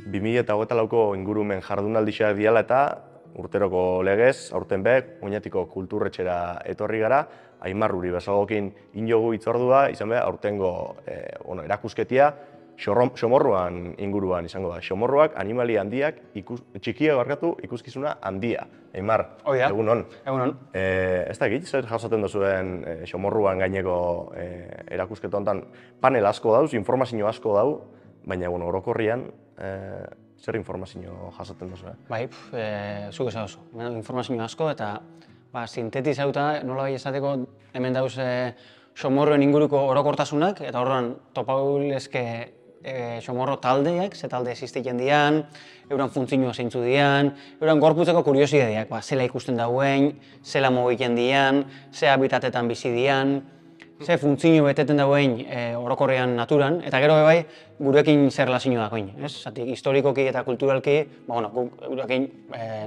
2024ko ingurumen jardunaldiak diala eta urteroko legez, aurten bek, Oñatiko kulturretxera etorri gara, Aimar Uri Besagokin injogu itzordua, izan behar, aurtengo erakusketia, xomorruan inguruan izango da. Xomorruak, animali handiak, txikiak barkatu, ikuskizuna handia. Aimar, egun hon. Egun hon. Ez da egit, zer jasoten duzuen xomorruan gaineko erakusketo honetan panel asko dauz, informazio asko dau, baina orokorrian zer informazio jasoten duzu? Bai, zuk esan duzu. Informazio asko eta sintetizauta nola bai esateko hemen dauz xomorroen inguruko orokortasunak eta horren topaulezke xomorro taldeak, ze talde existiken dian, euren funtzioa zeintzu dian, euren gorputzeko kuriosidadiak, zela ikusten dauen, zela mugiken dian, ze habitatetan bizi dian, ze funtzio beteten dauen orokorrean naturan, eta gero bai gurekin zer relazioa dagoen. Historikoki eta kulturalki, gurekin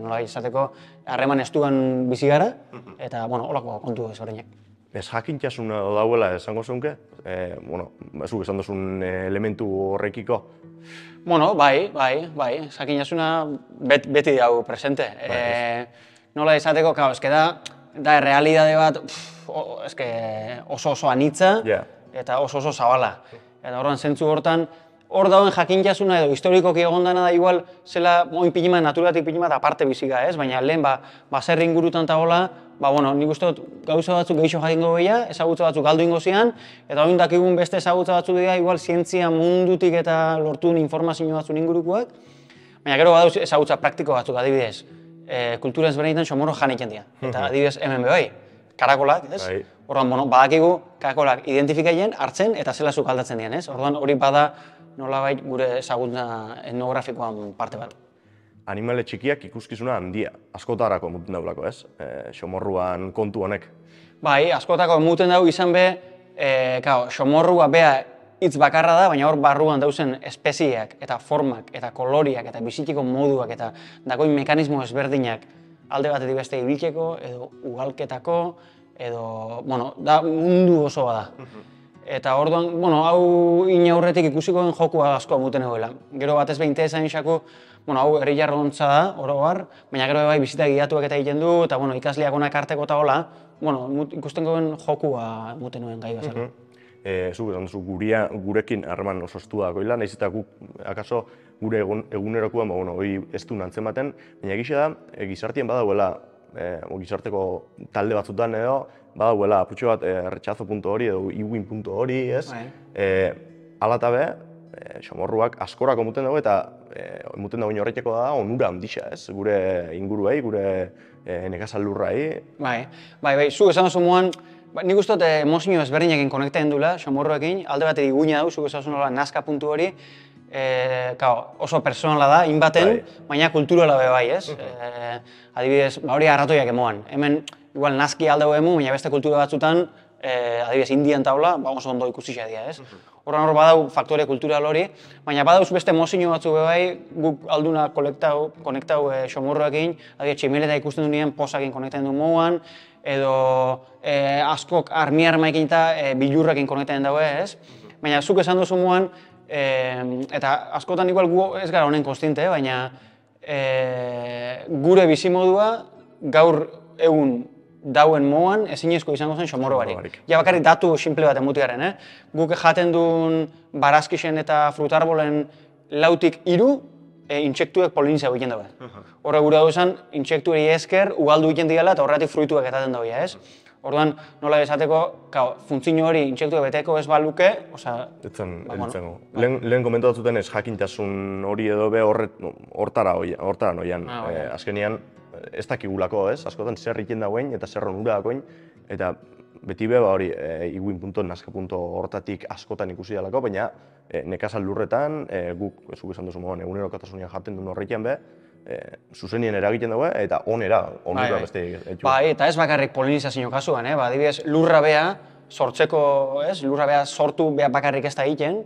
nola izateko harreman estuan bizi gara, eta holako kontu ezberdinak. Ez jakintasuna dauela esango zeunke? Zuk esan duzun elementu horrekiko? Bai, jakintasuna beti dau presente. Nola izateko, da realidade bat oso anitza eta oso zabala. Eta horren zentzu hortan, hor dauen jakintasuna edo historikoki egon dana da igual zela pinima naturatik pinima eta aparte biziga, ez? Baina lehen baserri ingurutan eta hola, nik uste dut gauza batzuk gehiago jakingo behia, ezagutza batzuk galdu ingo zian, eta hori dakigun beste ezagutza batzuk dira igual zientzia mundutik eta lortuen informazio batzuk ingurukoak, baina gero badauz ezagutza praktiko batzuk adibidez. Kultura ezberdinetan xomorro janiken dira, eta adibidez hemen bebai, karakolak, ez? Orduan, badakigu karakolak identifikaien, hartzen eta zela zuk aldatzen dian, ez? Orduan, hori bada nolabait gure ezagutza etnografikoan parte bat. Animale txikiak ikuskizuna handia, askotarako emuten daulako, ez? Xomorruan kontu honek. Bai, askotako emuten dau izan be, xomorrua bea hitz bakarra da, baina hor barruan dauzen espezieak eta formak eta koloriak eta bizitiko moduak eta dagoin mekanismo ezberdinak alde batetik beste ibilkeko edo ugalketako edo, da mundu oso bada. Eta orduan, hau inaurretik ikusikoen jokua asko emuten egoela. Gero batez behinte esan xako, hau herri jarrontza da, oro bar, baina gero bai bizita guiatuak eta egiten du, eta ikasleak onak arteko eta hola, ikusten goen jokua emuten nuen gai bezala. Zuk esan duzu, gurekin harreman oso estua dagoela, nahiz eta guk, akaso, gure egunerokoan, hori ez du nantzen baten, baina egisa da, gizartien badauela, gizarteko talde batzutan edo, badauela, aputxo bat, retxazo punto hori edo iwin punto hori, ez? Hala eta be, xomorruak askorako emuten dago eta emuten dagoen horretako da onura handixa, ez? Gure inguruei, gure nekazal lurrai. Bai, zu esan duzu moan, nik uste dut emozio ezberdinekin konektatzen dula, xomorruekin, alde bat iguina dau, zuk esan duzu nazka puntu hori, oso personala da, inbaten, baina kulturala be bai, ez? Adibidez, hori arratoiak emoan. Hemen, igual nazki aldeu emu, baina beste kultura batzutan, adibidez, Indian taula, oso ondo ikusisa dira, ez? Horren hor badau faktore kultural hori, baina badauz beste mozio batzu be bai, guk alduna konektau xomorroekin, adibidez, tximeleta ikusten duen posakin konektatzen du moan, edo askok armi-armaikin eta bilurrekin konektatzen daue, ez? Baina zuk esan duzu moan, eta askotan igual gu ez gara honen konstiente, baina gure bizimodua gaur egun dauen moan ezinezko izango zen xomorro barik. Ja bakarrik datu simple bat emutiaren, Guk jaten duen barazkixen eta frutarbolen lautik 3 intsektuek polinizia egiten daue. Horre gure dago esan, intsektuei esker ugaldu egiten diala eta horretik fruituak etaten daue, ez? Orduan, nola esateko, funtzio hori intsektuek beteko ez baluke, Etzen, lehen komentu batzuten ez jakintasun hori edo be hortara noian. Azkenian, ez dakigulako, ez? Askotan zer egiten dagoen eta zer onura dagoen, eta beti be hori iguin punto, nazka punto hortatik askotan ikusi dalako, baina nekazal lurretan, guk, zuk esan duzu moan, egunerokotasunean jaten duen horrekian be, zuzenien eragiten dago eta onura beste etxu. Bai, eta ez bakarrik polinizazio kasuan, adibidez, lurra bea sortzeko, lurra bea sortu bakarrik ez da egiten,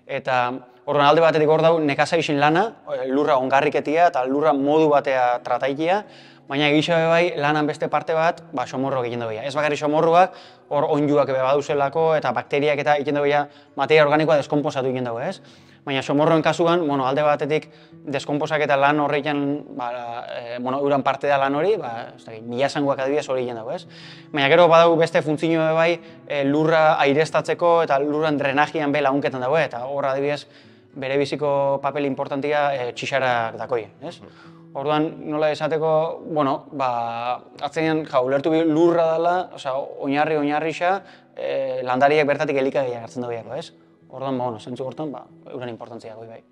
eta horren alde batetik hor dau nekazaizin lana, lurra ongarriketia eta lurra modu batea trataikia, baina egisa bai lanan beste parte bat, somorroak egiten dagoia. Ez bakarrik somorruak, hor onjuak baduzelako eta bakteriak eta egiten dagoia materia organikoa deskomposatu egiten dago, ez? Baina somorroen kasuan, alde batetik deskomposak eta lan horreikan, euran parte da lan hori, milasangoak adibidez hori egiten dago, ez? Baina gero badago beste funtzio bai lurra aireztatzeko eta lurran drenajian be lagunketan dago, eta hor adibidez bere biziko papel importantia txixarak dakoi, ez? Orduan, nola esateko, atzenean ulertu lurra dela, oinarri-oinarrixa, landariak bertatik elikagaiak hartzen dagoiako, ez? Orduan, zentzu hortan, euren importantzia goi bai.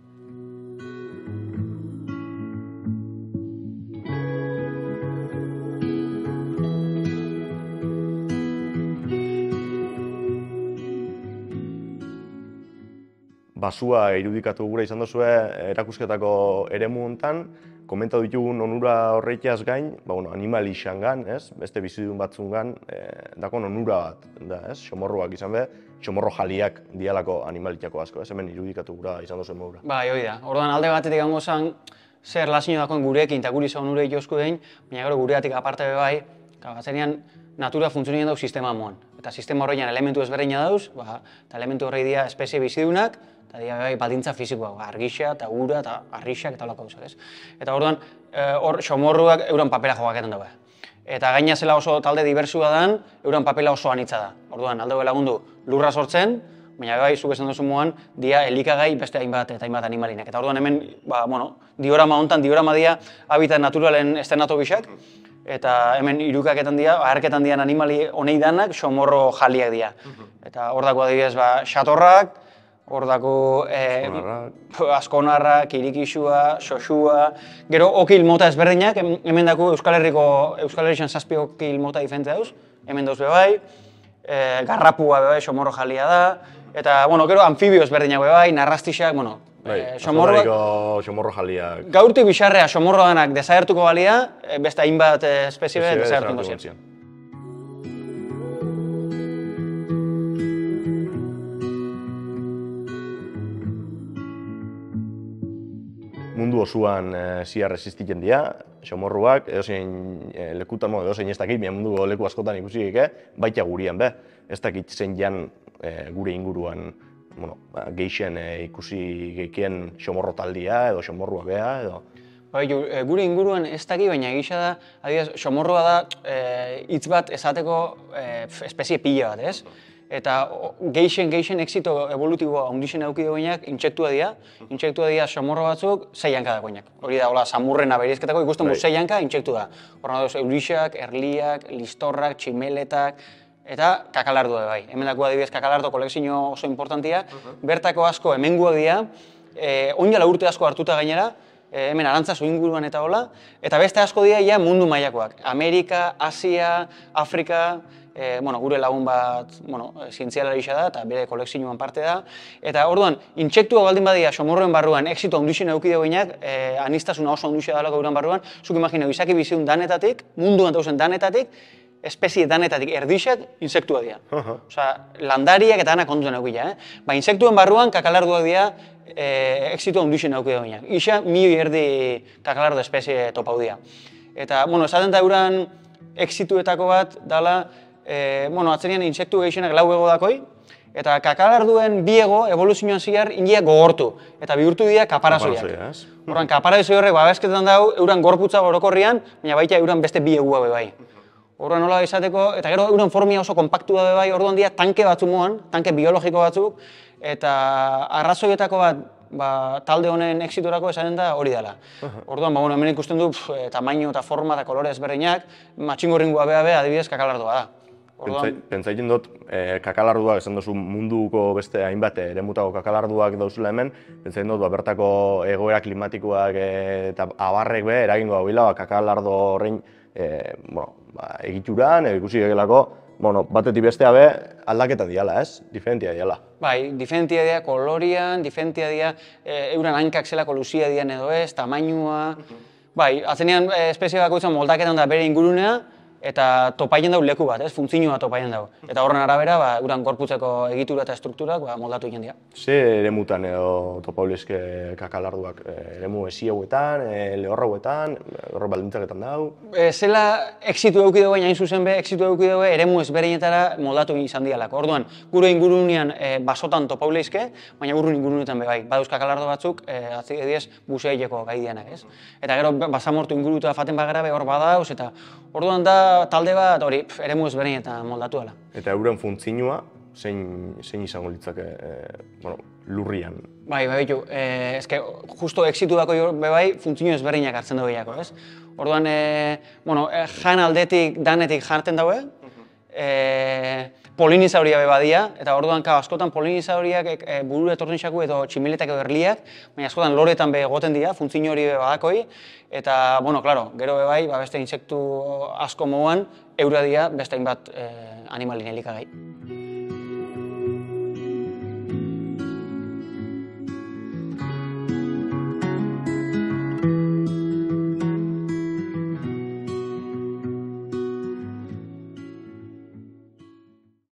Basua irudikatu gura izan duzue erakusketako eremu hontan, komenta ditugun onura horreitiaz gain, animalixangan, beste bizidun batzungan, dakon onura bat, da, somorroak izan be, somorro jaliak dialako animalitako asko, hemen irudikatu gura izan duzuen modura. Bai, hori da. Orduan alde batetik gango zen, zer relazio dakoen gurekin eta guri zaun urei jozku dein, baina gero gureatik aparte be bai, batzenean natura funtzionien dauz sistema moan. Eta sistema horreian elementu ezberdina dauz, eta elementu horrei dira espezie bizidunak, eta dira bai baldintza fizikoa, argixa eta ura eta arrixak eta olako gauzak, ez? Eta orduan, hor somorruak euran papera jogaketan dago. Eta gaina zela oso talde diversua dan, euran papela oso anitza da. Orduan, alde lagundu lurra sortzen, baina bai, zuk esan duzu moan, dia elikagai beste hainbat eta hainbat animalinak. Eta orduan hemen, diorama hontan, diorama dia habitat naturalen estenato bisak, eta hemen irukaketan dira, aherketan dian animali honei danak, somorro jaliak dira. Eta hor dako adibidez, xatorrak, hor dako askonarrak, kirikixua, xoxua, gero okil mota ezberdinak, hemen dako Euskal Herrian 7 okil mota diferente dauz, hemen dauz bebai, garrapua bebai, somorro jalia da, eta, gero anfibio ezberdinak bebai, narrastixak, somorro jaliak. Gaurtik bisarrea somorro danak desagertuko balia, beste hainbat espezie desagertuko ziren. Mundu osoan ziar existitzen dira, somorruak, edozein lekutan, edozein ez dakit, munduko leku askotan ikusi baita gurian be. Ez dakit zein jan gure inguruan geixen ikusi geikien somorro taldia edo somorrua bea edo. Gure inguruan ez dakit, baina egisa da, adibidez, somorroa da hitz bat esateko espezie pila bat, ez? Eta geixen exito evolutiboa ondixen eduki duenak intsektua dira somorro batzuk 6 hanka dagoenak. Hori da, samurrena berizketako ikusten 6 hanka intsektu da. Horren dauz eurixak, erliak, listorrak, tximeletak, eta kakalardu da bai. Hemen dako adibidez kakalardo kolekzio oso importantia, bertako asko hemenguak dira, onjala urte asko hartuta gainera, hemen Arantzazu inguruan eta hola, eta beste asko dira mundu mailakoak. Amerika, Asia, Afrika, gure lagun bat zientzialari da eta bere kolekzioan parte da. Eta orduan, intsektua baldin badia somorroen barruan exito ondixen eduki duenak, anistasuna oso ondixea dalako euran barruan, zuk imagineu, izaki bizidun danetatik, munduan dauzen danetatik, espezie danetatik erdixak insektua dira. Landariak eta danak onduan eukila. Insektuen barruan kakalarduak dira exito ondixen eduki duenak. Isa, 1.000 erdi kakalardo espezie topau dira. Eta, esaten da euran exituetako bat dala, atzenean insektu gehixenak 4 ego dakoi, eta kakalarduen 2 ego evoluzioan ziar indiak gogortu, eta bihurtu dira kaparazoiak. Horren, kaparazoi horrek babesketan dau, euran gorputza orokorrian, baina baita euran beste 2 egua bebai. Horren nola izateko, eta gero euran formia oso kompaktua bebai, orduan dira tanke batzu moan, tanke biologiko batzuk, eta arrazoietako bat, talde honen exiturako esaten da hori dela. Orduan, hemen ikusten du tamaino eta forma eta kolore ezberdinak, matxingurringua beha adibidez kakalardua da. Pentsaiten dut, kakalarduak, esan duzu munduko beste hainbat eremutako kakalarduak dauzula hemen, pentsaiten dut, bertako egoera klimatikoak eta abarrek be, eragingo dagoela, kakalardo horrein egituran, ikusi gehiagelako, batetik bestea be, aldaketa diala, ez? Diferentia diala. Bai, diferentia dira kolorian, diferentia dira euran hankak zelako luzia dian edo ez, tamainua. Bai, atzenean espezie bakoitzan moldaketan da bere ingurunea, eta topaien dau leku bat, funtzioa topaien dau. Eta horren arabera, uran gorputzeko egitura eta estrukturak moldatu egin dira. Ze eremutan edo topa ulizke kakalarduak? Eremu esi hauetan, lehorra hauetan, horro baldintzaketan dau? Zela exitu eduki dugu, hain zuzen be, exitu eduki dugu eremu ezberdinetara moldatu izan dialako. Orduan, gure ingurunean basotan topa ulizke, baina urrun ingurunetan be bai. Badauz kakalardo batzuk, atzik ediez, buseileko gai dianak, ez? Eta gero, basamortu ingurutua faten bagara be hor badauz, eta orduan da talde bat hori eremu ezberdinetan moldatu dela. Eta euren funtzioa zein izango litzake lurrian? Bai, bitu, eske justo exitu dako be bai funtzio ezberdinak hartzen dugu gehiago, ez? Orduan, jan aldetik, danetik jarten daue, polinizauria be badia, eta orduan askotan polinizauriak burura etortzen xaku edo tximiletak edo erliak, baina askotan loretan be egoten dira, funtzio hori be badakoi, eta, claro, gero be bai, beste insektu asko moduan, eura dira beste hainbat animalien elikagai.